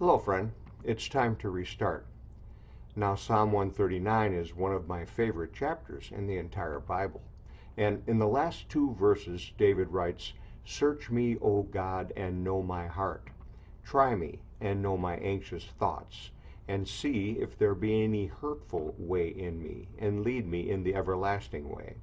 Hello, friend. It's time to restart. Now, Psalm 139 is one of my favorite chapters in the entire Bible. And in the last two verses, David writes, "Search me, O God, and know my heart. Try me and know my anxious thoughts, and see if there be any hurtful way in me, and lead me in the everlasting way."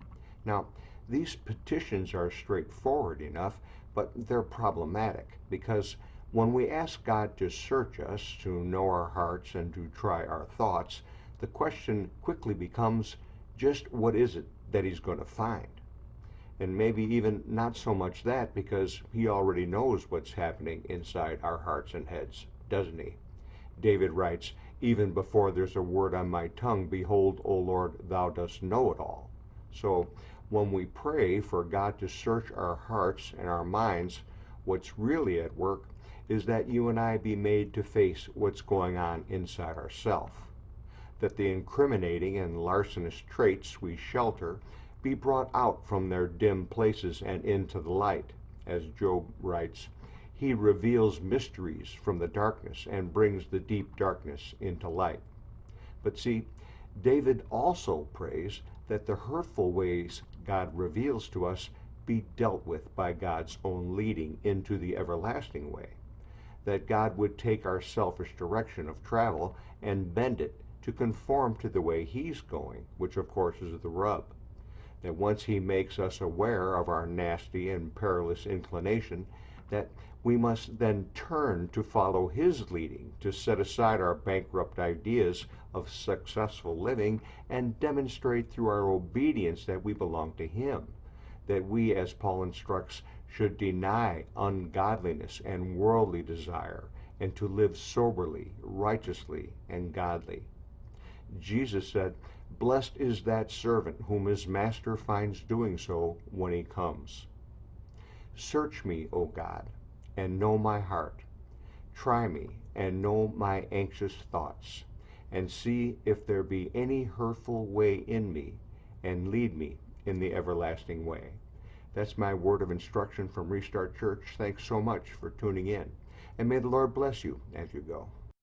Now, these petitions are straightforward enough, but they're problematic because when we ask God to search us, to know our hearts, and to try our thoughts, the question quickly becomes just what is it that He's going to find? And maybe even not so much that, because He already knows what's happening inside our hearts and heads, doesn't He? David writes, "Even before there's a word on my tongue, behold, O Lord, thou dost know it all." So when we pray for God to search our hearts and our minds, what's really at work is that you and I be made to face what's going on inside ourselves, that the incriminating and larcenous traits we shelter be brought out from their dim places and into the light. As Job writes, He reveals mysteries from the darkness and brings the deep darkness into light. But see, David also prays that the hurtful ways God reveals to us be dealt with by God's own leading into the everlasting way, that God would take our selfish direction of travel and bend it to conform to the way He's going, which of course is the rub. That once He makes us aware of our nasty and perilous inclination, that we must then turn to follow His leading, to set aside our bankrupt ideas of successful living and demonstrate through our obedience that we belong to Him, that we, as Paul instructs, should deny ungodliness and worldly desire, and to live soberly, righteously, and godly. Jesus said, "Blessed is that servant whom his master finds doing so when he comes." Search me, O God, and know my heart. Try me and know my anxious thoughts, and see if there be any hurtful way in me, and lead me in the everlasting way. That's my word of instruction from Restart Church. Thanks so much for tuning in, and may the Lord bless you as you go.